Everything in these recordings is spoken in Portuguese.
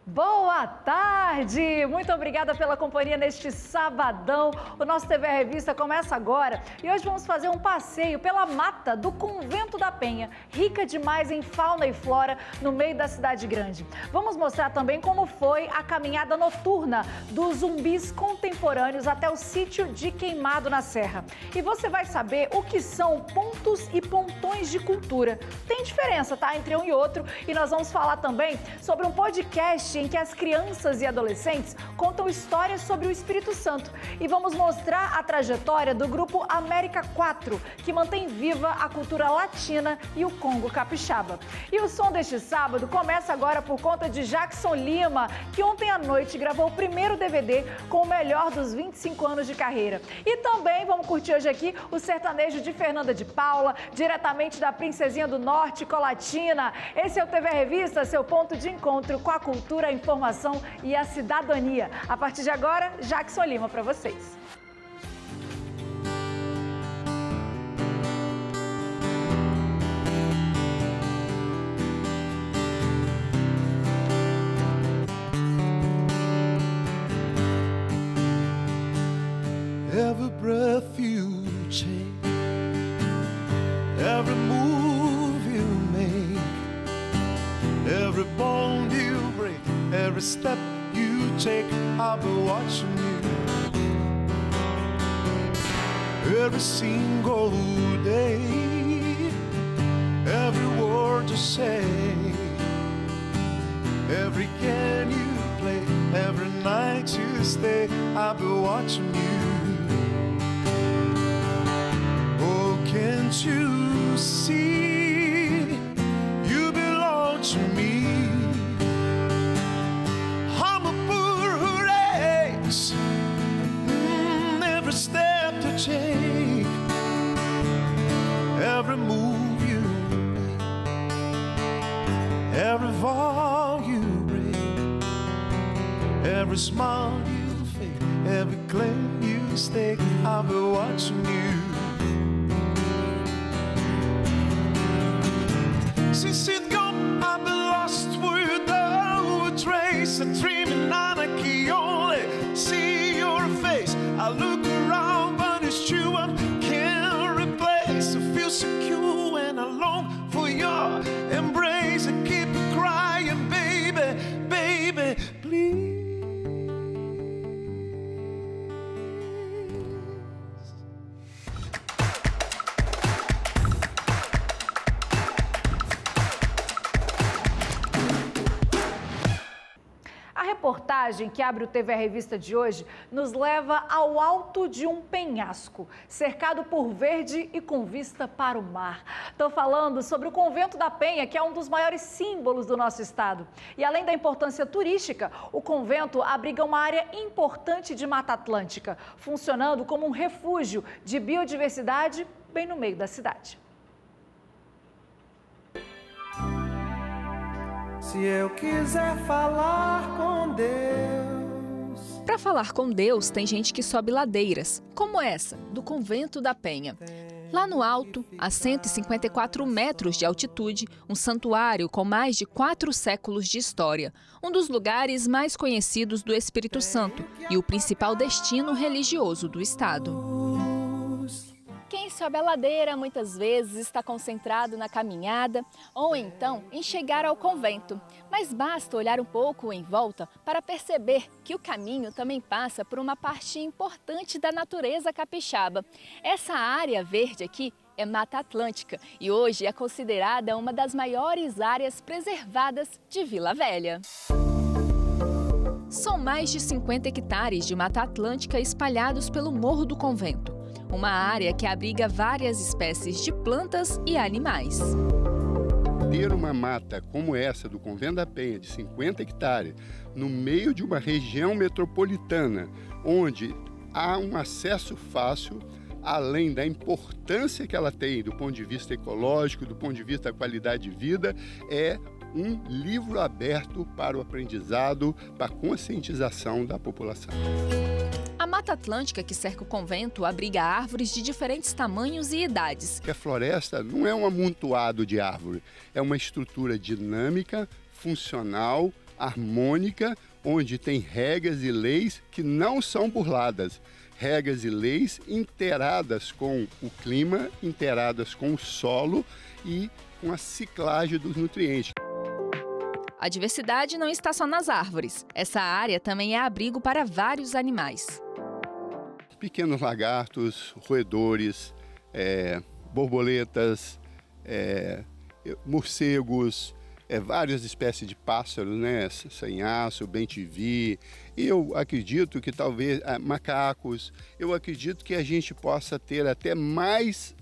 Boa tarde! Muito obrigada pela companhia neste sabadão. O nosso TV Revista começa agora e hoje vamos fazer um passeio pela mata do Convento da Penha, rica demais em fauna e flora no meio da cidade grande. Vamos mostrar também como foi a caminhada noturna dos zumbis contemporâneos até o sítio de Queimado na Serra. E você vai saber o que são pontos e pontões de cultura. Tem diferença, tá? Entre um e outro. E nós vamos falar também sobre um podcast em que as crianças e adolescentes contam histórias sobre o Espírito Santo. E vamos mostrar a trajetória do grupo América 4, que mantém viva a cultura latina e o Congo capixaba. E o som deste sábado começa agora por conta de Jackson Lima, que ontem à noite gravou o primeiro DVD com o melhor dos 25 anos de carreira. E também vamos curtir hoje aqui o sertanejo de Fernanda de Paula, diretamente da Princesinha do Norte, Colatina. Esse é o TV Revista, seu ponto de encontro com a cultura, a informação e a cidadania. A partir de agora, Jackson Lima para vocês. Every breath you take, every move you make, every bond you break, every step you take, I'll be watching you. Every single day, every word you say, every game you play, every night you stay, I'll be watching you. Oh, can't you see you belong to me? I'm a fool who takes every step to take, every move you make, every vow you break, every smile you fake, every claim you stake, I'll be watching you. Since it gone, I've been lost without a trace. A dream in anarchy, only see your face. I look around, but it's true, I can't replace. I feel secure and I long for your embrace. I keep crying, baby, baby, please. A reportagem que abre o TV Revista de hoje nos leva ao alto de um penhasco, cercado por verde e com vista para o mar. Estou falando sobre o Convento da Penha, que é um dos maiores símbolos do nosso estado. E além da importância turística, o convento abriga uma área importante de Mata Atlântica, funcionando como um refúgio de biodiversidade bem no meio da cidade. Se eu quiser falar com Deus. Para falar com Deus, tem gente que sobe ladeiras, como essa, do Convento da Penha. Lá no alto, a 154 metros de altitude, um santuário com mais de 4 séculos de história. Um dos lugares mais conhecidos do Espírito Santo e o principal destino religioso do estado. Quem sobe a ladeira muitas vezes está concentrado na caminhada ou então em chegar ao convento. Mas basta olhar um pouco em volta para perceber que o caminho também passa por uma parte importante da natureza capixaba. Essa área verde aqui é Mata Atlântica e hoje é considerada uma das maiores áreas preservadas de Vila Velha. São mais de 50 hectares de Mata Atlântica espalhados pelo Morro do Convento. Uma área que abriga várias espécies de plantas e animais. Ter uma mata como essa do Convento da Penha, de 50 hectares, no meio de uma região metropolitana, onde há um acesso fácil, além da importância que ela tem do ponto de vista ecológico, do ponto de vista da qualidade de vida, é um livro aberto para o aprendizado, para a conscientização da população. A Mata Atlântica que cerca o convento abriga árvores de diferentes tamanhos e idades. A floresta não é um amontoado de árvore, é uma estrutura dinâmica, funcional, harmônica, onde tem regras e leis que não são burladas. Regras e leis inteiradas com o clima, inteiradas com o solo e com a ciclagem dos nutrientes. A diversidade não está só nas árvores. Essa área também é abrigo para vários animais. Pequenos lagartos, roedores, borboletas, morcegos, várias espécies de pássaros, né? Sanhaço, bem-te-vi. Eu acredito que talvez macacos. Eu acredito que a gente possa ter até mais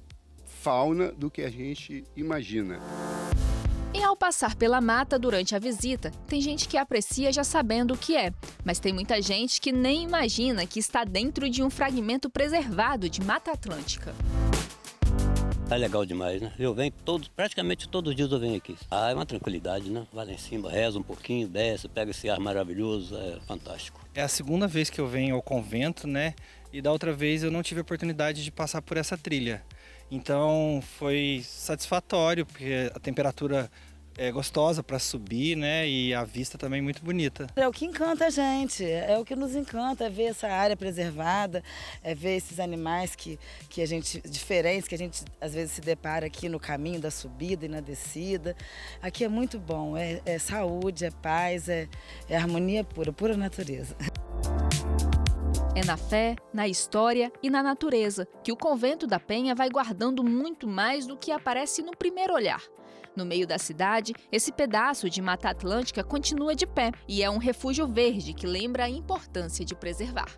fauna do que a gente imagina. E ao passar pela mata durante a visita, tem gente que aprecia já sabendo o que é, mas tem muita gente que nem imagina que está dentro de um fragmento preservado de Mata Atlântica. Tá legal demais, né? Eu venho praticamente todos os dias eu venho aqui. É uma tranquilidade, né? Vai lá em cima, reza um pouquinho, desce, pega esse ar maravilhoso, é fantástico. É a segunda vez que eu venho ao convento, né? E da outra vez eu não tive a oportunidade de passar por essa trilha. Então foi satisfatório, porque a temperatura é gostosa para subir, né? E a vista também muito bonita. É o que encanta a gente, é o que nos encanta, é ver essa área preservada, é ver esses animais que a gente, diferentes, que a gente às vezes se depara aqui no caminho da subida e na descida. Aqui é muito bom, é saúde, é paz, é harmonia pura, pura natureza. É na fé, na história e na natureza que o Convento da Penha vai guardando muito mais do que aparece no primeiro olhar. No meio da cidade, esse pedaço de Mata Atlântica continua de pé e é um refúgio verde que lembra a importância de preservar.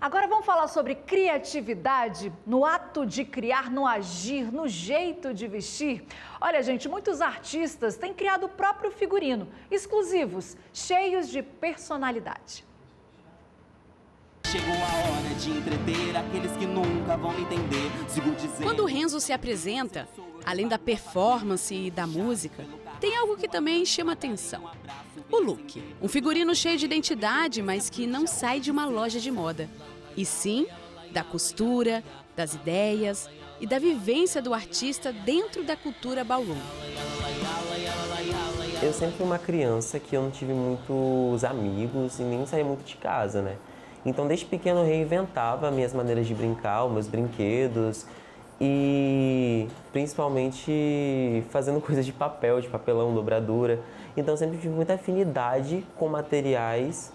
Agora vamos falar sobre criatividade no ato de criar, no agir, no jeito de vestir. Olha, gente, muitos artistas têm criado o próprio figurino, exclusivos, cheios de personalidade. Chegou a hora de entreter aqueles que nunca vão entender. Quando o Renzo se apresenta, além da performance e da música, tem algo que também chama atenção. O look. Um figurino cheio de identidade, mas que não sai de uma loja de moda. E sim, da costura, das ideias e da vivência do artista dentro da cultura ballroom. Eu sempre fui uma criança que eu não tive muitos amigos e nem saía muito de casa, né? Então, desde pequeno, eu reinventava minhas maneiras de brincar, os meus brinquedos e principalmente fazendo coisas de papel, de papelão, dobradura. Então, sempre tive muita afinidade com materiais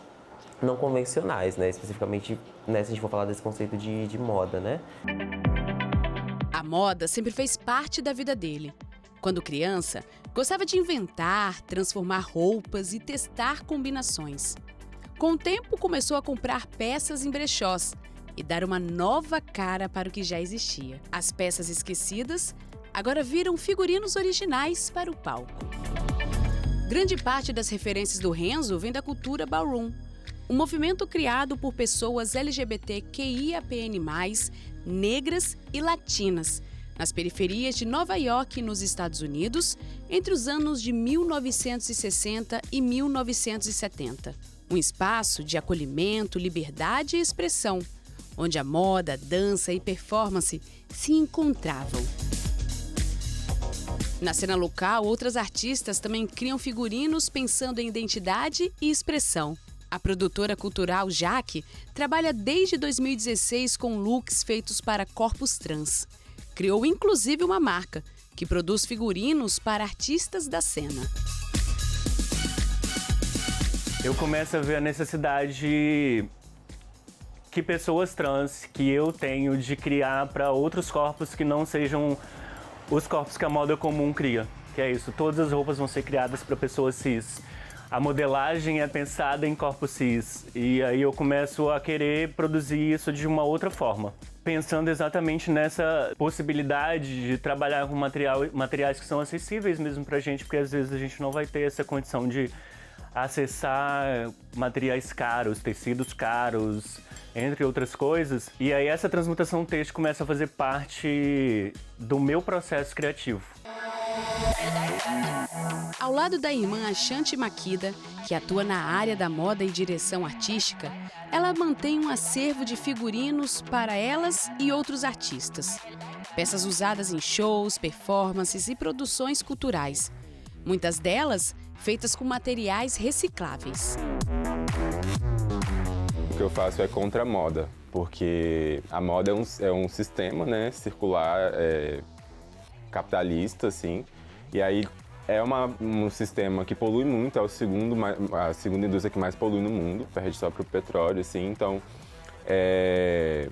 não convencionais, né? Especificamente, né, se a gente for falar desse conceito de moda, né? A moda sempre fez parte da vida dele. Quando criança, gostava de inventar, transformar roupas e testar combinações. Com o tempo, começou a comprar peças em brechós e dar uma nova cara para o que já existia. As peças esquecidas agora viram figurinos originais para o palco. Grande parte das referências do Renzo vem da cultura ballroom, um movimento criado por pessoas LGBTQIAPN+, negras e latinas, nas periferias de Nova York, nos Estados Unidos, entre os anos de 1960 e 1970. Um espaço de acolhimento, liberdade e expressão, onde a moda, dança e performance se encontravam. Na cena local, outras artistas também criam figurinos pensando em identidade e expressão. A produtora cultural Jaque trabalha desde 2016 com looks feitos para corpos trans. Criou inclusive uma marca que produz figurinos para artistas da cena. Eu começo a ver a necessidade que pessoas trans, que eu tenho, de criar para outros corpos que não sejam os corpos que a moda comum cria. Que é isso, todas as roupas vão ser criadas para pessoas cis. A modelagem é pensada em corpos cis. E aí eu começo a querer produzir isso de uma outra forma. Pensando exatamente nessa possibilidade de trabalhar com materiais que são acessíveis mesmo pra gente, porque às vezes a gente não vai ter essa condição de acessar materiais caros, tecidos caros, entre outras coisas. E aí essa transmutação têxtil começa a fazer parte do meu processo criativo. Ao lado da irmã Ashanti Makida, que atua na área da moda e direção artística, ela mantém um acervo de figurinos para elas e outros artistas. Peças usadas em shows, performances e produções culturais. Muitas delas feitas com materiais recicláveis. O que eu faço é contra a moda, porque a moda é um sistema, né, circular, capitalista, assim, e aí é um sistema que polui muito, é a segunda indústria que mais polui no mundo, perde só para o petróleo, assim, então é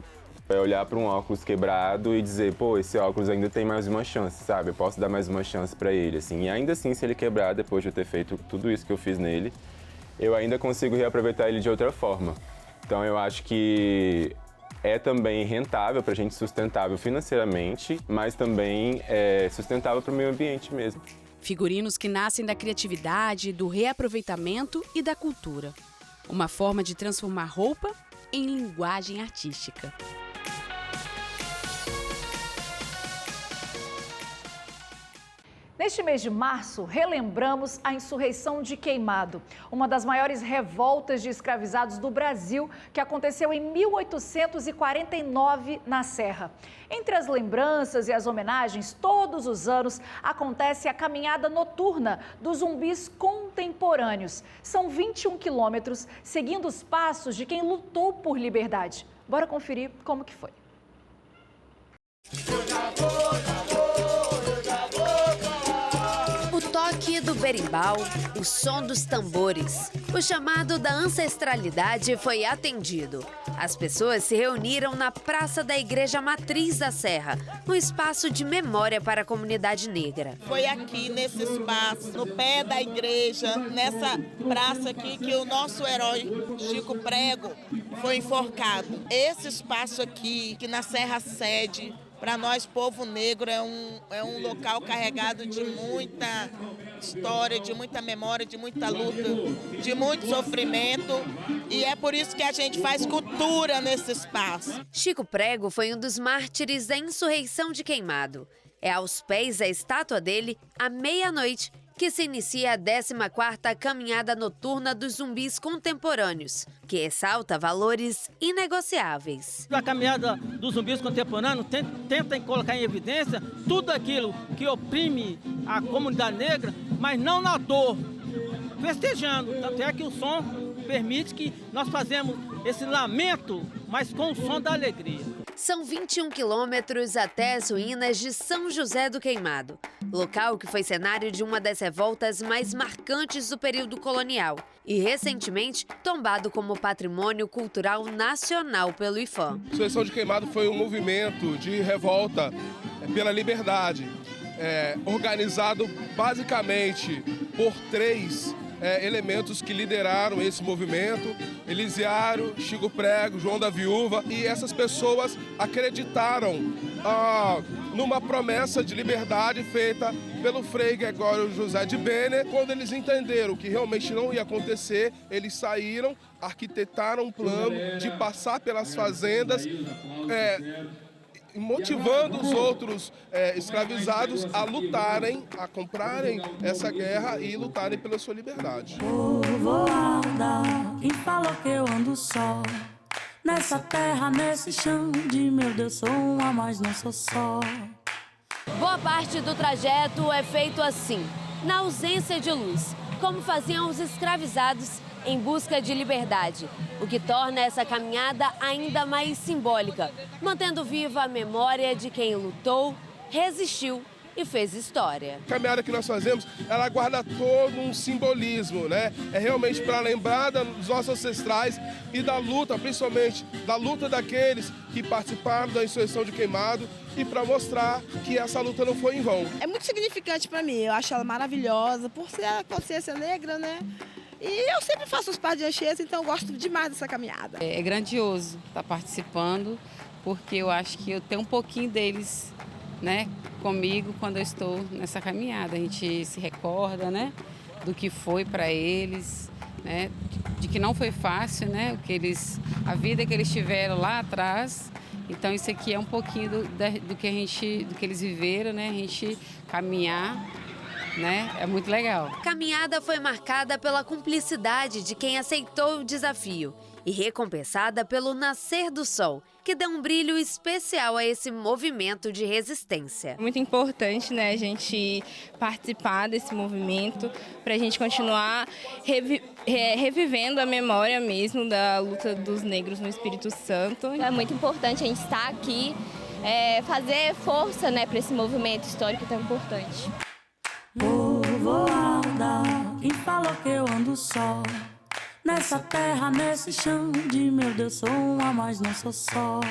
olhar para um óculos quebrado e dizer, pô, esse óculos ainda tem mais uma chance, sabe? Eu posso dar mais uma chance para ele, assim. E ainda assim, se ele quebrar, depois de eu ter feito tudo isso que eu fiz nele, eu ainda consigo reaproveitar ele de outra forma. Então, eu acho que é também rentável para a gente, sustentável financeiramente, mas também é sustentável para o meio ambiente mesmo. Figurinos que nascem da criatividade, do reaproveitamento e da cultura. Uma forma de transformar roupa em linguagem artística. Neste mês de março, relembramos a insurreição de Queimado, uma das maiores revoltas de escravizados do Brasil, que aconteceu em 1849 na Serra. Entre as lembranças e as homenagens, todos os anos acontece a caminhada noturna dos zumbis contemporâneos. São 21 quilômetros, seguindo os passos de quem lutou por liberdade. Bora conferir como que foi. O toque do berimbau, o som dos tambores. O chamado da ancestralidade foi atendido. As pessoas se reuniram na Praça da Igreja Matriz da Serra, um espaço de memória para a comunidade negra. Foi aqui, nesse espaço, no pé da igreja, nessa praça aqui, que o nosso herói Chico Prego foi enforcado. Esse espaço aqui, que na Serra Sede, para nós, povo negro, é um local carregado de muita história, de muita memória, de muita luta, de muito sofrimento. E é por isso que a gente faz cultura nesse espaço. Chico Prego foi um dos mártires da insurreição de Queimado. É aos pés da estátua dele, à meia-noite, que se inicia a 14ª Caminhada Noturna dos Zumbis Contemporâneos, que ressalta valores inegociáveis. A caminhada dos zumbis contemporâneos tenta colocar em evidência tudo aquilo que oprime a comunidade negra, mas não na dor, festejando. Tanto é que o som permite que nós fazemos esse lamento, mas com o som da alegria. São 21 quilômetros até as ruínas de São José do Queimado, local que foi cenário de uma das revoltas mais marcantes do período colonial e, recentemente, tombado como patrimônio cultural nacional pelo IPHAN. A insurreição de Queimado foi um movimento de revolta pela liberdade, organizado basicamente por três elementos que lideraram esse movimento: Elisiário, Chico Prego, João da Viúva. E essas pessoas acreditaram numa promessa de liberdade feita pelo Frei Gregório José de Bene. Quando eles entenderam que realmente não ia acontecer, eles saíram, arquitetaram um plano de passar pelas fazendas, motivando os outros escravizados a lutarem, a comprarem essa guerra e lutarem pela sua liberdade. Povoada, quem falou que eu ando só? Nessa terra, nesse chão de meu Deus, sou uma, mas não sou só. Boa parte do trajeto é feito assim, na ausência de luz, como faziam os escravizados em busca de liberdade, o que torna essa caminhada ainda mais simbólica, mantendo viva a memória de quem lutou, resistiu e fez história. A caminhada que nós fazemos, ela guarda todo um simbolismo, né? É realmente para lembrar dos nossos ancestrais e da luta, principalmente da luta daqueles que participaram da insurreição de Queimado, e para mostrar que essa luta não foi em vão. É muito significante para mim, eu acho ela maravilhosa, por ser a consciência negra, né? E eu sempre faço os pardinhas cheias, então eu gosto demais dessa caminhada. É grandioso estar participando, porque eu acho que eu tenho um pouquinho deles, né, comigo quando eu estou nessa caminhada. A gente se recorda, né, do que foi para eles, né, de que não foi fácil, né, a vida que eles tiveram lá atrás. Então isso aqui é um pouquinho do que eles viveram, né, a gente caminhar, né, é muito legal. A caminhada foi marcada pela cumplicidade de quem aceitou o desafio e recompensada pelo nascer do sol, que dá um brilho especial a esse movimento de resistência. É muito importante, né, a gente participar desse movimento para a gente continuar revivendo a memória mesmo da luta dos negros no Espírito Santo. É muito importante a gente estar aqui, fazer força, né, para esse movimento histórico tão importante. Povoada, quem falou que eu ando só? Nessa terra, nesse chão de meu Deus, sou uma, mas não sou só.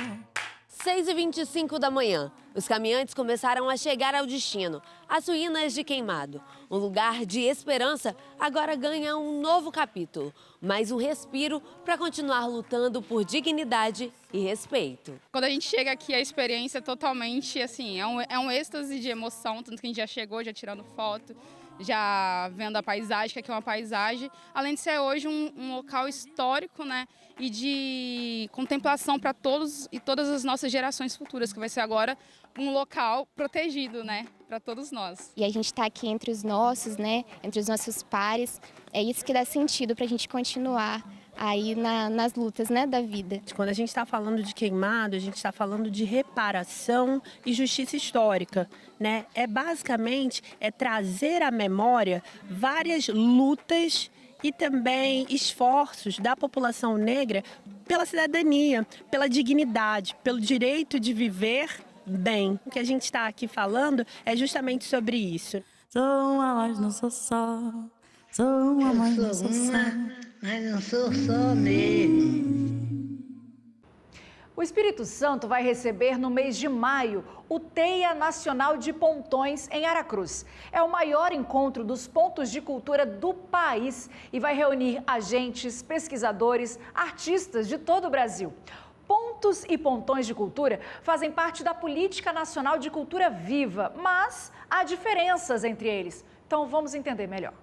6h25 da manhã, os caminhantes começaram a chegar ao destino, as ruínas de Queimado. Um lugar de esperança agora ganha um novo capítulo, mais um respiro para continuar lutando por dignidade e respeito. Quando a gente chega aqui, a experiência é totalmente assim, é um êxtase de emoção, tanto que a gente já chegou, já tirando foto, já vendo a paisagem, que aqui é uma paisagem, além de ser hoje um local histórico, né, e de contemplação para todos e todas as nossas gerações futuras, que vai ser agora um local protegido, né, para todos nós. E a gente está aqui entre os nossos, né, entre os nossos pares, é isso que dá sentido para a gente continuar aí nas lutas, né, da vida. Quando a gente está falando de Queimado, a gente está falando de reparação e justiça histórica, né? Basicamente trazer à memória várias lutas e também esforços da população negra pela cidadania, pela dignidade, pelo direito de viver bem. O que a gente está aqui falando é justamente sobre isso. Sou uma, mas não sou só. Sou uma, mas não sou só. Mas não sou só mesmo. O Espírito Santo vai receber no mês de maio o Teia Nacional de Pontões em Aracruz. É o maior encontro dos pontos de cultura do país e vai reunir agentes, pesquisadores, artistas de todo o Brasil. Pontos e pontões de cultura fazem parte da Política Nacional de Cultura Viva, mas há diferenças entre eles. Então vamos entender melhor.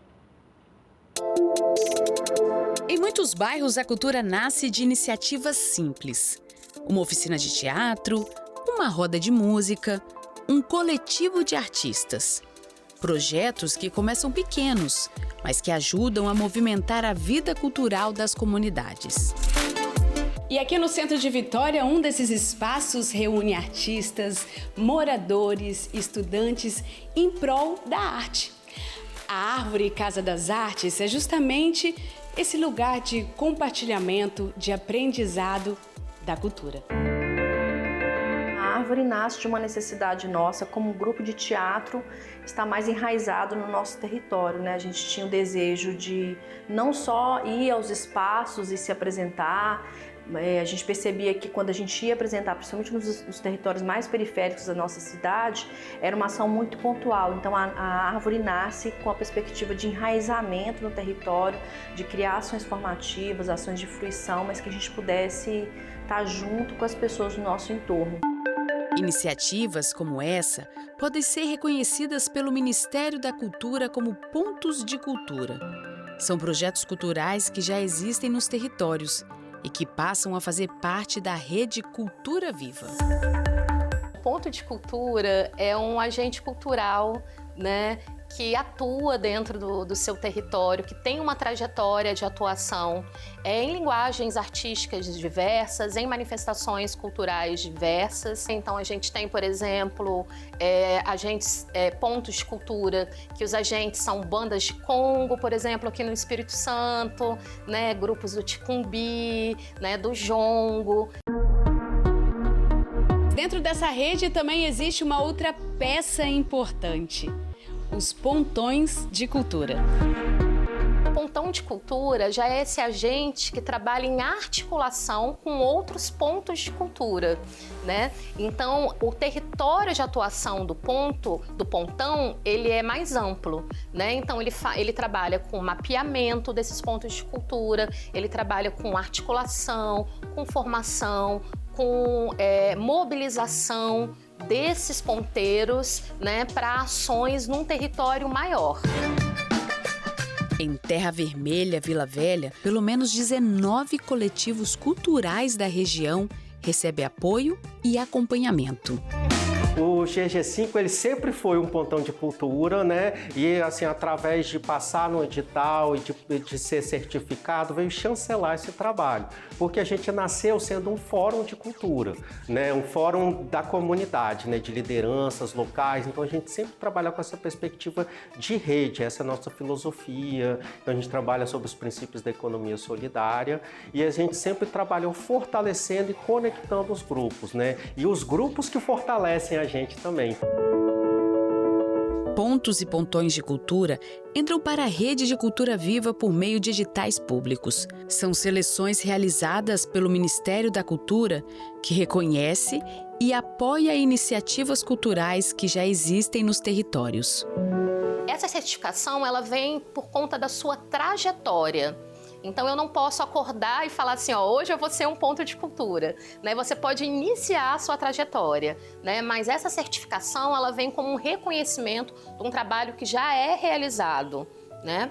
Em muitos bairros, a cultura nasce de iniciativas simples. Uma oficina de teatro, uma roda de música, um coletivo de artistas. Projetos que começam pequenos, mas que ajudam a movimentar a vida cultural das comunidades. E aqui no centro de Vitória, um desses espaços reúne artistas, moradores, estudantes em prol da arte. A Árvore Casa das Artes é justamente esse lugar de compartilhamento, de aprendizado da cultura. A Árvore nasce de uma necessidade nossa, como grupo de teatro, está mais enraizado no nosso território, né? A gente tinha o desejo de não só ir aos espaços e se apresentar, a gente percebia que quando a gente ia apresentar, principalmente nos territórios mais periféricos da nossa cidade, era uma ação muito pontual. Então a Árvore nasce com a perspectiva de enraizamento no território, de criar ações formativas, ações de fruição, mas que a gente pudesse estar junto com as pessoas do nosso entorno. Iniciativas como essa podem ser reconhecidas pelo Ministério da Cultura como pontos de cultura. São projetos culturais que já existem nos territórios e que passam a fazer parte da rede Cultura Viva. O ponto de cultura é um agente cultural, né, que atua dentro do seu território, que tem uma trajetória de atuação em linguagens artísticas diversas, em manifestações culturais diversas. Então a gente tem, por exemplo, pontos de cultura, que os agentes são bandas de Congo, por exemplo, aqui no Espírito Santo, né, grupos do Ticumbi, né, do Jongo. Dentro dessa rede também existe uma outra peça importante: os pontões de cultura. O pontão de cultura já é esse agente que trabalha em articulação com outros pontos de cultura, né? Então, o território de atuação do pontão, ele é mais amplo, né? Então, ele trabalha com mapeamento desses pontos de cultura, ele trabalha com articulação, com formação, com mobilização desses ponteiros, né, para ações num território maior. Em Terra Vermelha, Vila Velha, pelo menos 19 coletivos culturais da região recebem apoio e acompanhamento. O GG5 ele sempre foi um pontão de cultura, né? E assim, através de passar no edital e de ser certificado, veio chancelar esse trabalho. Porque a gente nasceu sendo um fórum de cultura, né? Um fórum da comunidade, né? De lideranças locais. Então a gente sempre trabalha com essa perspectiva de rede, essa é a nossa filosofia. Então a gente trabalha sobre os princípios da economia solidária e a gente sempre trabalhou fortalecendo e conectando os grupos, né? E os grupos que fortalecem a gente também. Pontos e pontões de cultura entram para a rede de cultura viva por meio de editais públicos. São seleções realizadas pelo Ministério da Cultura, que reconhece e apoia iniciativas culturais que já existem nos territórios. Essa certificação ela vem por conta da sua trajetória. Então eu não posso acordar e falar assim, ó, hoje eu vou ser um ponto de cultura, né? Você pode iniciar a sua trajetória, né? Mas essa certificação ela vem como um reconhecimento de um trabalho que já é realizado, né?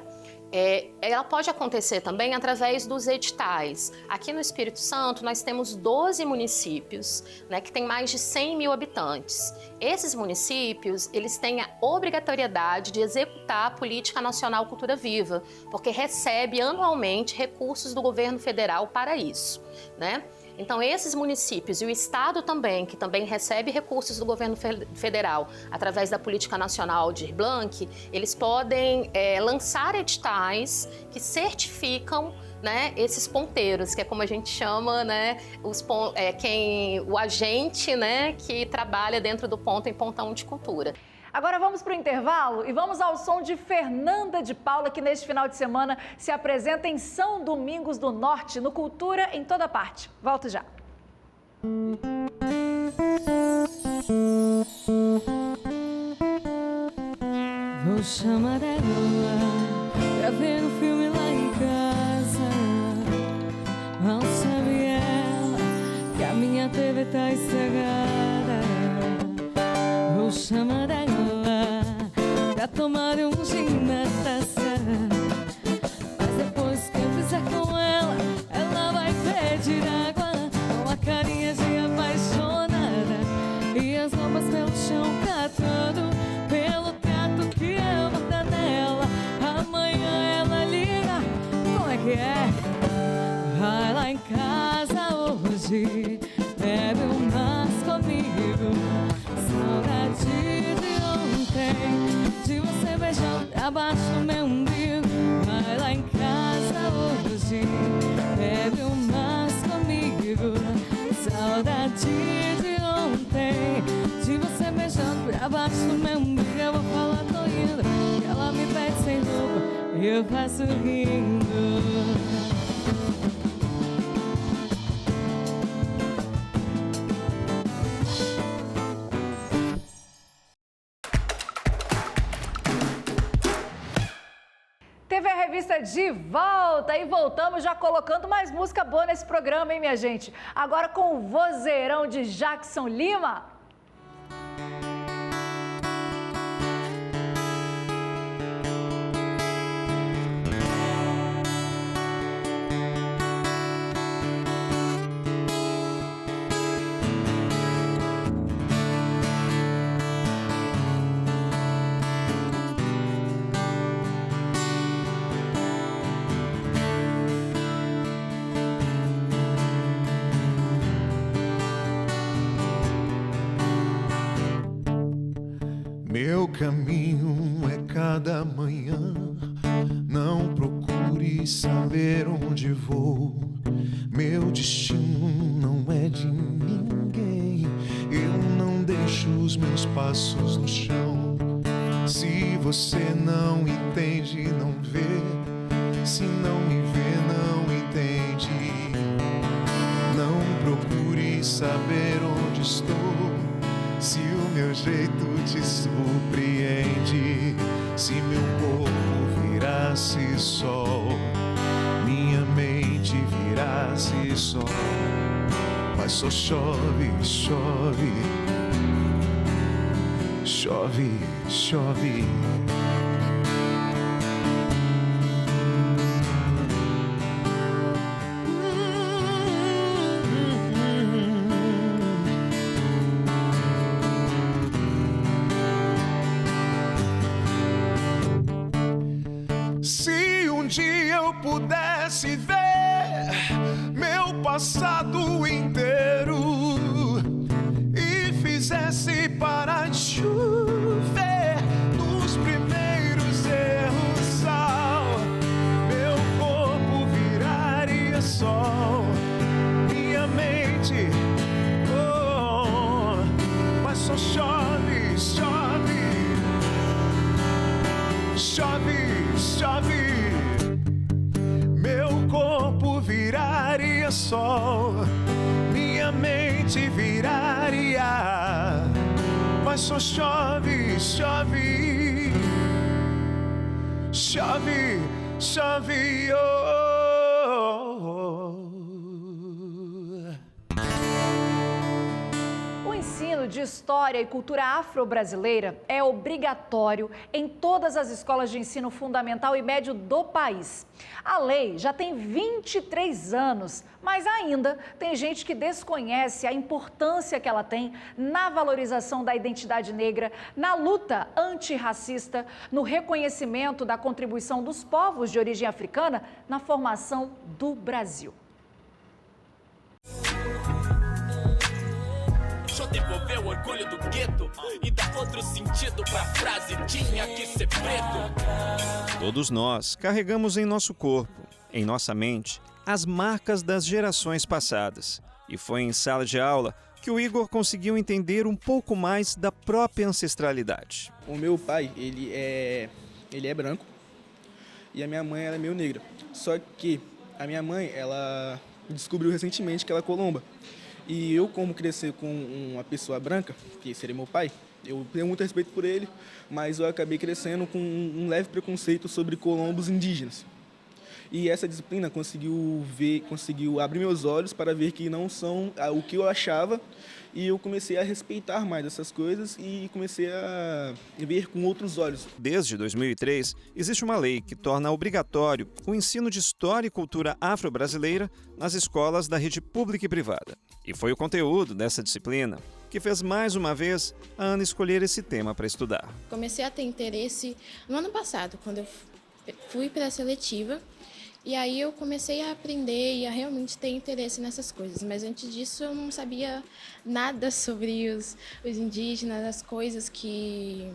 Ela pode acontecer também através dos editais. Aqui no Espírito Santo nós temos 12 municípios, né, que tem mais de 100 mil habitantes. Esses municípios, eles têm a obrigatoriedade de executar a Política Nacional Cultura Viva, porque recebe anualmente recursos do governo federal para isso, né? Então, esses municípios e o Estado também, que também recebe recursos do governo federal através da Política Nacional Aldir Blanc, eles podem lançar editais que certificam, né, esses ponteiros, que é como a gente chama, né, o agente, né, que trabalha dentro do ponto em pontão de cultura. Agora vamos para o intervalo e vamos ao som de Fernanda de Paula, que neste final de semana se apresenta em São Domingos do Norte, no Cultura em Toda Parte. Volto já. Vou chamar ela pra ver um filme lá em casa. Mal sabe ela que a minha TV tá estragada. Vou chamar ela pra tomar um gin na taça. Mas depois que eu fizer com ela, ela vai pedir água com a carinha de apaixonada e as roupas pelo chão catando pelo teto que eu vou dar nela. Amanhã ela liga, como é que é? Vai lá em casa hoje, bebe umas comigo. Saudade de ontem, de você beijando abaixo do meu umbigo. Vai lá em casa hoje, bebe umas comigo. Saudade de ontem, de você beijando abaixo do meu umbigo. Eu vou falar, tô indo, e ela me pede sem roupa, e eu faço rindo. TV a Revista de volta e voltamos já colocando mais música boa nesse programa, hein, minha gente? Agora com o vozeirão de Jackson Lima. Meu caminho é cada manhã, não procure saber onde vou. Meu destino não é de ninguém, eu não deixo os meus passos no chão. Se você não entende, não vê, se não me vê, não entende. Não procure saber onde estou, se o meu jeito te surpreende. Se meu corpo virasse sol, minha mente virasse sol, mas só chove, chove, chove, chove. Se um dia eu pudesse ver meu passado inteiro e fizesse parar de chover nos primeiros erros, sal, meu corpo viraria sol, minha mente, oh, mas só chove, chove, chove, chove. Meu corpo viraria sol, minha mente viraria, mas só chove, chove, chove, chove, oh. O ensino de história e cultura afro-brasileira é obrigatório em todas as escolas de ensino fundamental e médio do país. A lei já tem 23 anos, mas ainda tem gente que desconhece a importância que ela tem na valorização da identidade negra, na luta antirracista, no reconhecimento da contribuição dos povos de origem africana na formação do Brasil. Deixa eu devolver o orgulho do gueto e dar outro sentido pra frase tinha que ser preto. Todos nós carregamos em nosso corpo, em nossa mente, as marcas das gerações passadas. E foi em sala de aula que o Igor conseguiu entender um pouco mais da própria ancestralidade. O meu pai, ele é branco e a minha mãe ela é meio negra. Só que a minha mãe, ela descobriu recentemente que ela é colomba. E eu, como crescer com uma pessoa branca, que seria meu pai, eu tenho muito respeito por ele, mas eu acabei crescendo com um leve preconceito sobre colombos indígenas. E essa disciplina conseguiu abrir meus olhos para ver que não são o que eu achava, e eu comecei a respeitar mais essas coisas e comecei a ver com outros olhos. Desde 2003, existe uma lei que torna obrigatório o ensino de história e cultura afro-brasileira nas escolas da rede pública e privada. E foi o conteúdo dessa disciplina que fez mais uma vez a Ana escolher esse tema para estudar. Comecei a ter interesse no ano passado, quando eu fui para a seletiva. E aí eu comecei a aprender e a realmente ter interesse nessas coisas. Mas antes disso eu não sabia nada sobre os indígenas, as coisas que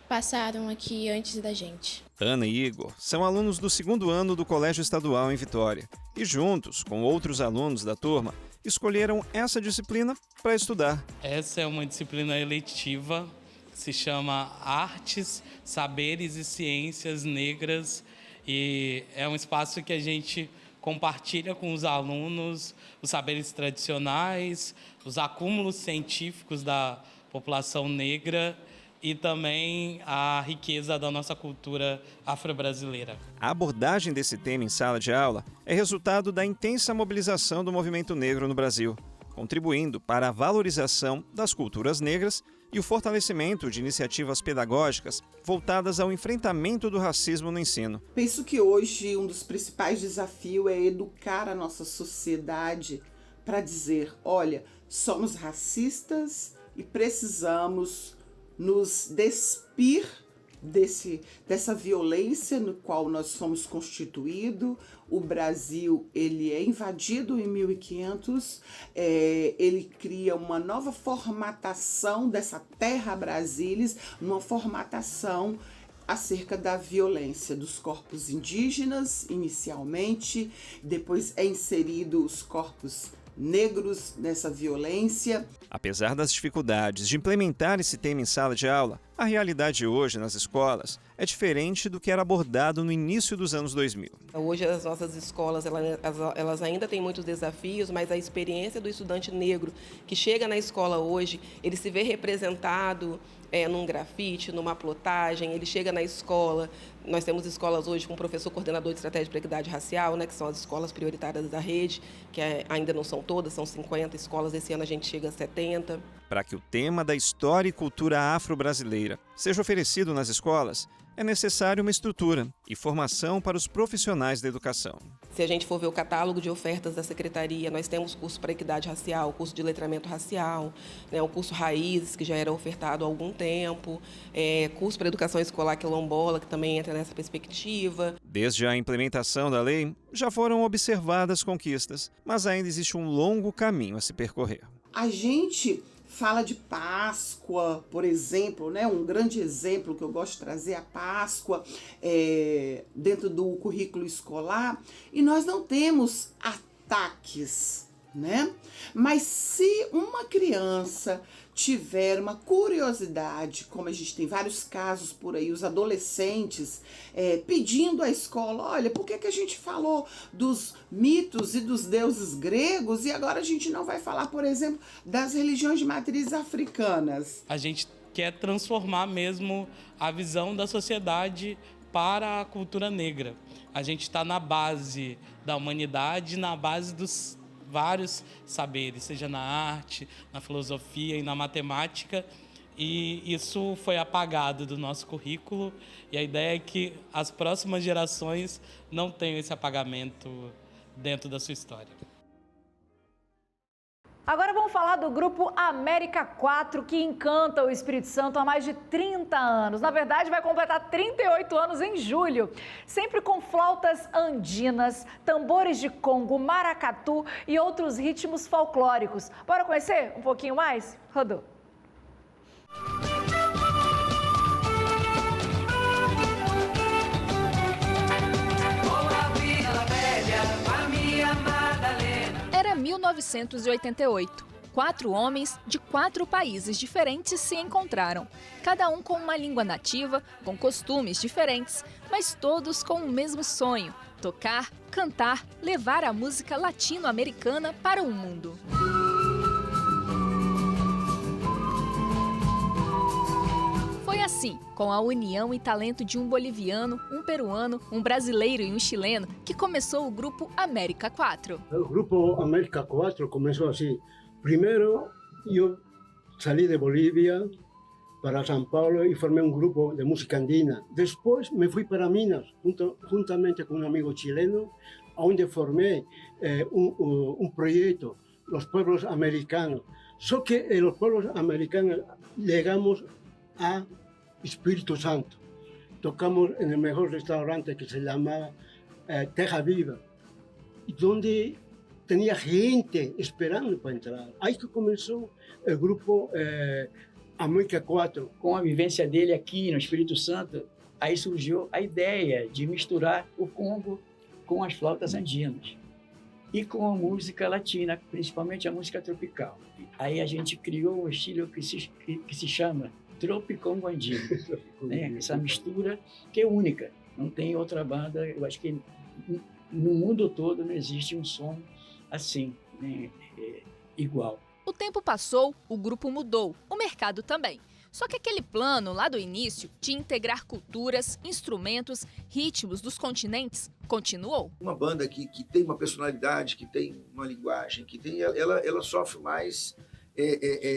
passaram aqui antes da gente. Ana e Igor são alunos do 2º ano do Colégio Estadual em Vitória. E juntos, com outros alunos da turma, escolheram essa disciplina para estudar. Essa é uma disciplina eletiva, se chama Artes, Saberes e Ciências Negras. E é um espaço que a gente compartilha com os alunos os saberes tradicionais, os acúmulos científicos da população negra e também a riqueza da nossa cultura afro-brasileira. A abordagem desse tema em sala de aula é resultado da intensa mobilização do movimento negro no Brasil, contribuindo para a valorização das culturas negras e o fortalecimento de iniciativas pedagógicas voltadas ao enfrentamento do racismo no ensino. Penso que hoje um dos principais desafios é educar a nossa sociedade para dizer, olha, somos racistas e precisamos nos despir dessa violência no qual nós fomos constituídos. O Brasil ele é invadido em 1500, ele cria uma nova formatação dessa terra brasilis, uma formatação acerca da violência dos corpos indígenas inicialmente, depois é inserido os corpos negros nessa violência. Apesar das dificuldades de implementar esse tema em sala de aula, a realidade hoje nas escolas é diferente do que era abordado no início dos anos 2000. Hoje as nossas escolas elas ainda têm muitos desafios, mas a experiência do estudante negro que chega na escola hoje, ele se vê representado num grafite, numa plotagem, ele chega na escola. Nós temos escolas hoje com professor coordenador de estratégia de equidade racial, que são as escolas prioritárias da rede, que ainda não são todas, são 50 escolas, esse ano a gente chega a 70. Para que o tema da história e cultura afro-brasileira seja oferecido nas escolas, é necessária uma estrutura e formação para os profissionais da educação. Se a gente for ver o catálogo de ofertas da Secretaria, nós temos curso para equidade racial, curso de letramento racial, né, o curso Raízes, que já era ofertado há algum tempo, curso para educação escolar quilombola, que também entra nessa perspectiva. Desde a implementação da lei, já foram observadas conquistas, mas ainda existe um longo caminho a se percorrer. A gente fala de Páscoa, por exemplo, né? Um grande exemplo que eu gosto de trazer é a Páscoa dentro do currículo escolar, e nós não temos ataques, né? Mas se uma criança tiver uma curiosidade, como a gente tem vários casos por aí, os adolescentes pedindo à escola, olha, por que a gente falou dos mitos e dos deuses gregos e agora a gente não vai falar, por exemplo, das religiões de matrizes africanas? A gente quer transformar mesmo a visão da sociedade para a cultura negra. A gente está na base da humanidade, na base dos vários saberes, seja na arte, na filosofia e na matemática, e isso foi apagado do nosso currículo, e a ideia é que as próximas gerações não tenham esse apagamento dentro da sua história. Agora vamos falar do grupo América 4, que encanta o Espírito Santo há mais de 30 anos. Na verdade, vai completar 38 anos em julho. Sempre com flautas andinas, tambores de congo, maracatu e outros ritmos folclóricos. Bora conhecer um pouquinho mais? Rodou. Era 1988. 4 homens de 4 países diferentes se encontraram. Cada um com uma língua nativa, com costumes diferentes, mas todos com o mesmo sonho: tocar, cantar, levar a música latino-americana para o mundo. Foi assim, com a união e talento de um boliviano, um peruano, um brasileiro e um chileno, que começou o grupo América 4. O grupo América 4 começou assim. Primeiro, eu saí de Bolívia para São Paulo e formei um grupo de música andina. Depois me fui para Minas, juntamente com um amigo chileno, onde formei um projeto, Los Pueblos Americanos. Só que os pueblos americanos chegamos a Espírito Santo. Tocamos en el mejor restaurante que se llamaba Terra Viva, donde tenía gente esperando para entrar. Aí que começou o grupo América 4. Com a vivência dele aqui no Espírito Santo, aí surgiu a ideia de misturar o congo com as flautas andinas e com a música latina, principalmente a música tropical. Aí a gente criou um estilo que se chama Tropicongo Andino, né? Essa mistura que é única, não tem outra banda. Eu acho que no mundo todo não existe um som assim, né? Igual. O tempo passou, o grupo mudou, o mercado também. Só que aquele plano lá do início de integrar culturas, instrumentos, ritmos dos continentes continuou. Uma banda que tem uma personalidade, que tem uma linguagem, que tem, ela sofre mais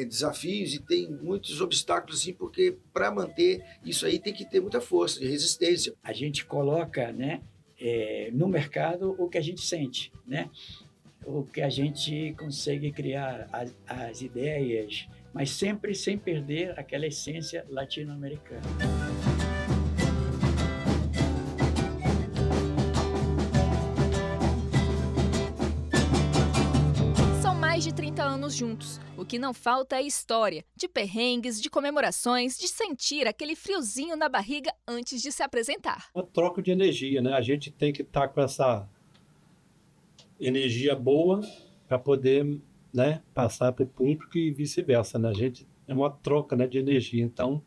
desafios e tem muitos obstáculos, assim, porque para manter isso aí tem que ter muita força de resistência. A gente coloca, né, no mercado o que a gente sente, né? O que a gente consegue criar, as ideias, mas sempre sem perder aquela essência latino-americana. Mais de 30 anos juntos. O que não falta é história, de perrengues, de comemorações, de sentir aquele friozinho na barriga antes de se apresentar. Uma troca de energia, né? A gente tem que estar com essa energia boa para poder, né, passar para o público e vice-versa, né? A gente é uma troca, né, de energia, então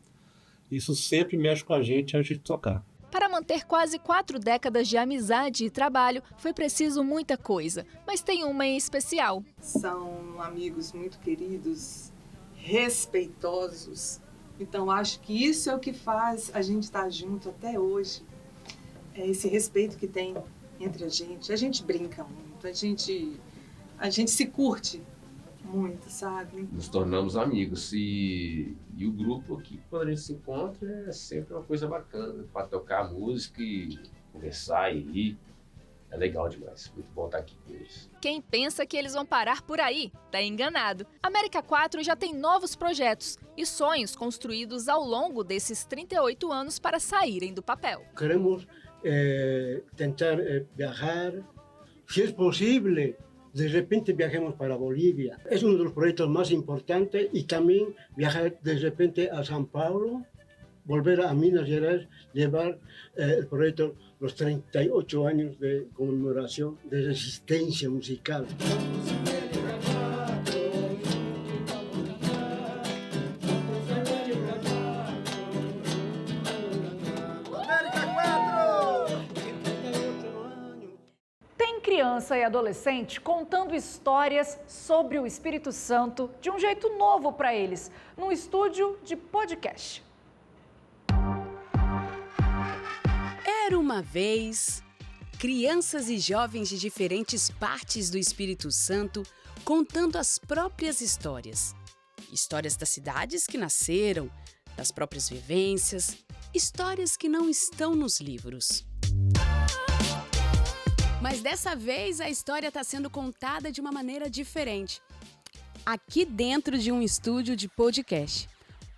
isso sempre mexe com a gente antes de tocar. Para manter quase 4 décadas de amizade e trabalho, foi preciso muita coisa, mas tem uma em especial. São amigos muito queridos, respeitosos, então acho que isso é o que faz a gente estar junto até hoje. É esse respeito que tem entre a gente brinca muito, a gente se curte muito, sabe? Nos tornamos amigos e o grupo aqui, quando a gente se encontra, é sempre uma coisa bacana para tocar música e conversar e rir. É legal demais, muito bom estar aqui com eles. Quem pensa que eles vão parar por aí, tá enganado. América 4 já tem novos projetos e sonhos construídos ao longo desses 38 anos para saírem do papel. Queremos tentar viajar, se é possível, de repente viajemos para Bolívia. É um dos projetos mais importantes e também viajar de repente a São Paulo, volver a Minas Gerais, levar o projeto los 38 años de conmemoración de resistencia musical. Tem criança e adolescente contando histórias sobre o Espírito Santo de um jeito novo para eles, num estúdio de podcast. Era uma vez, crianças e jovens de diferentes partes do Espírito Santo contando as próprias histórias. Histórias das cidades que nasceram, das próprias vivências, histórias que não estão nos livros. Mas dessa vez a história está sendo contada de uma maneira diferente. Aqui dentro de um estúdio de podcast.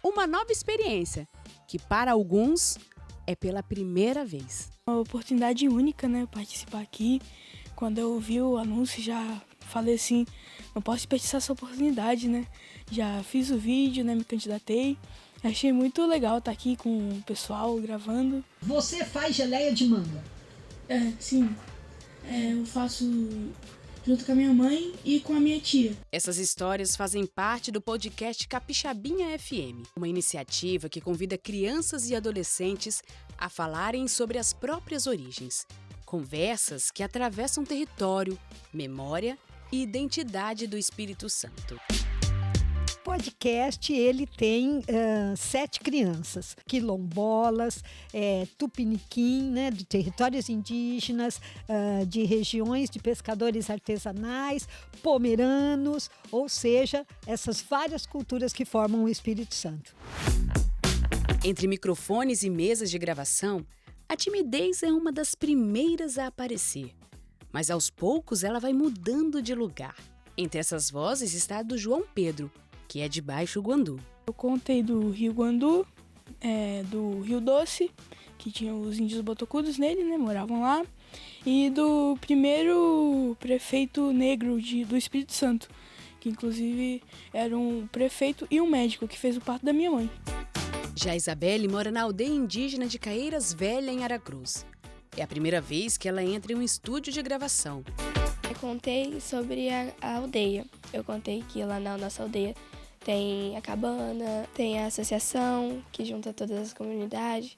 Uma nova experiência que para alguns é pela primeira vez. Uma oportunidade única, né? Participar aqui. Quando eu vi o anúncio, já falei assim, não posso desperdiçar essa oportunidade, né? Já fiz o vídeo, né? Me candidatei. Achei muito legal estar aqui com o pessoal gravando. Você faz geleia de manga? Sim. Eu faço junto com a minha mãe e com a minha tia. Essas histórias fazem parte do podcast Capixabinha FM, uma iniciativa que convida crianças e adolescentes a falarem sobre as próprias origens. Conversas que atravessam território, memória e identidade do Espírito Santo. O podcast, ele tem 7 crianças, quilombolas, tupiniquim, né, de territórios indígenas, de regiões de pescadores artesanais, pomeranos, ou seja, essas várias culturas que formam o Espírito Santo. Entre microfones e mesas de gravação, a timidez é uma das primeiras a aparecer, mas aos poucos ela vai mudando de lugar. Entre essas vozes está a do João Pedro, que é de Baixo Guandu. Eu contei do Rio Guandu, do Rio Doce, que tinha os índios botocudos nele, né, moravam lá, e do primeiro prefeito negro do Espírito Santo, que inclusive era um prefeito e um médico que fez o parto da minha mãe. Já Isabelle mora na aldeia indígena de Caeiras Velha, em Aracruz. É a primeira vez que ela entra em um estúdio de gravação. Eu contei sobre a aldeia. Eu contei que lá na nossa aldeia tem a cabana, tem a associação que junta todas as comunidades,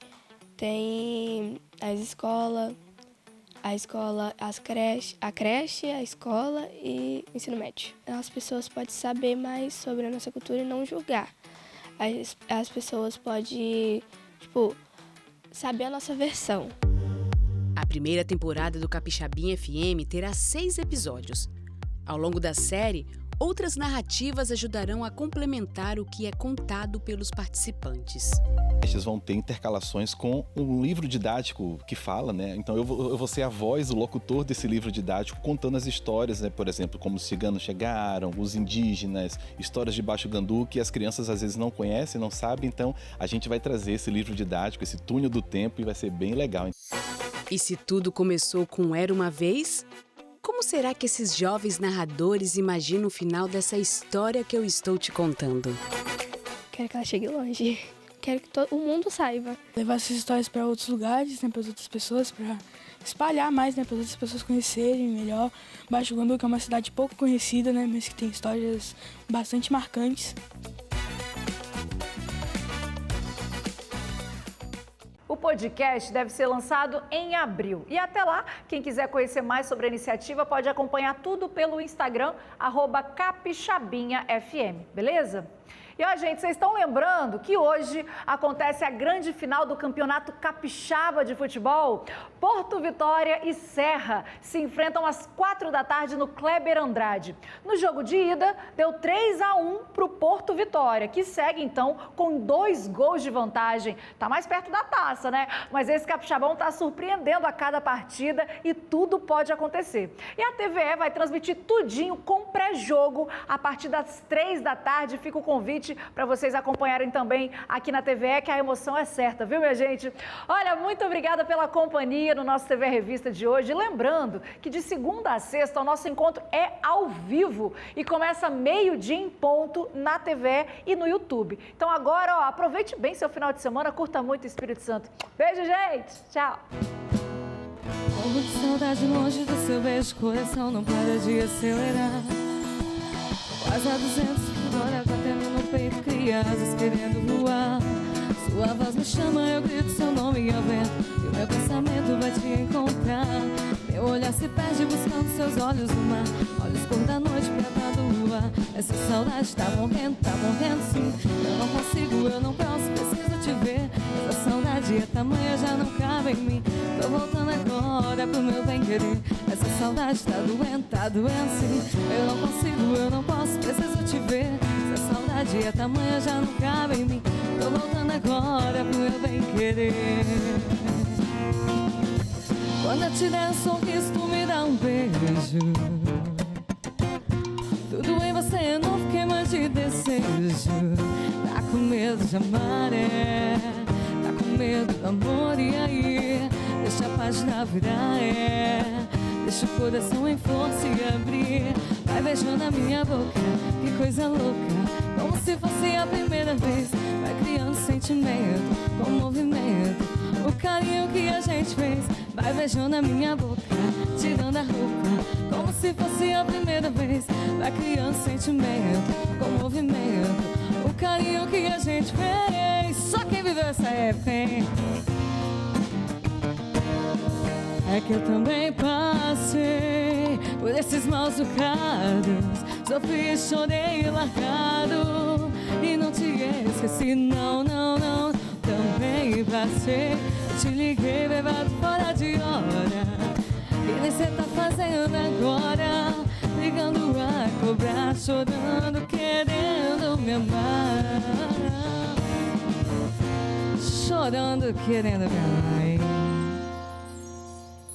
tem a escola, a creche, a escola e o ensino médio. As pessoas podem saber mais sobre a nossa cultura e não julgar. As pessoas podem, saber a nossa versão. A primeira temporada do Capixabinha FM terá 6 episódios. Ao longo da série, outras narrativas ajudarão a complementar o que é contado pelos participantes. Estes vão ter intercalações com um livro didático que fala, né? Então eu vou ser a voz, o locutor desse livro didático, contando as histórias, né? Por exemplo, como os ciganos chegaram, os indígenas, histórias de Baixo Guandu que as crianças às vezes não conhecem, não sabem. Então a gente vai trazer esse livro didático, esse túnel do tempo, e vai ser bem legal. E se tudo começou com Era Uma Vez, como será que esses jovens narradores imaginam o final dessa história que eu estou te contando? Quero que ela chegue longe. Quero que todo o mundo saiba. Levar essas histórias para outros lugares, né, para as outras pessoas, para espalhar mais, né, para as outras pessoas conhecerem melhor. Baixo Guandu, que é uma cidade pouco conhecida, né, mas que tem histórias bastante marcantes. O podcast deve ser lançado em abril. E até lá, quem quiser conhecer mais sobre a iniciativa pode acompanhar tudo pelo Instagram, @capixabinhafm, beleza? E ó, gente, vocês estão lembrando que hoje acontece a grande final do Campeonato Capixaba de Futebol? Porto Vitória e Serra se enfrentam às 4 da tarde no Kleber Andrade. No jogo de ida, deu 3-1 para o Porto Vitória, que segue então com 2 gols de vantagem. Tá mais perto da taça, né? Mas esse capixabão tá surpreendendo a cada partida e tudo pode acontecer. E a TVE vai transmitir tudinho com pré-jogo a partir das 3 da tarde. Fica o convite para vocês acompanharem também aqui na TVE, que a emoção é certa, viu, minha gente? Olha, muito obrigada pela companhia no nosso TV Revista de hoje. Lembrando que de segunda a sexta o nosso encontro é ao vivo e começa meio-dia em ponto na TVE e no YouTube. Então agora, ó, aproveite bem seu final de semana, curta muito o Espírito Santo. Beijo, gente! Tchau! Morro de saudade longe do seu beijo, coração não para de acelerar. Quase a 200 por hora, batendo no peito, cria asas querendo voar. Sua voz me chama, eu grito seu nome ao vento, e o meu pensamento vai te encontrar. Meu olhar se perde buscando seus olhos no mar, olhos cor da noite, prata do luar. Essa saudade tá morrendo sim. Eu não consigo, eu não posso, preciso te ver. Essa saudade é tamanha, já não cabe em mim. Tô voltando agora pro meu bem-querer. Essa saudade tá doendo sim. Eu não consigo, eu não posso, preciso te ver. Essa saudade é tamanha, já não cabe em mim. Tô voltando agora pro meu bem-querer. Quando eu te der um sorriso, tu me dá um beijo. Tudo em você é novo, queima de desejo. Tá com medo de amar, tá com medo do amor, e aí? Deixa a página virar, deixa o coração em flor se abrir. Vai beijando a minha boca, que coisa louca, como se fosse a primeira vez. Vai criando sentimento, com movimento, o carinho que a gente fez. Vai beijando a minha boca, tirando a roupa, como se fosse a primeira vez. Vai criando sentimento, com movimento, o carinho que a gente fez. Só quem viveu essa época, hein? É que eu também passei por esses maus bocados, sofri, chorei largado e não te esqueci, não. Também passei, te liguei bebado fora de hora, e nem cê tá fazendo agora, ligando a cobrar, chorando, querendo me amar, chorando, querendo me amar.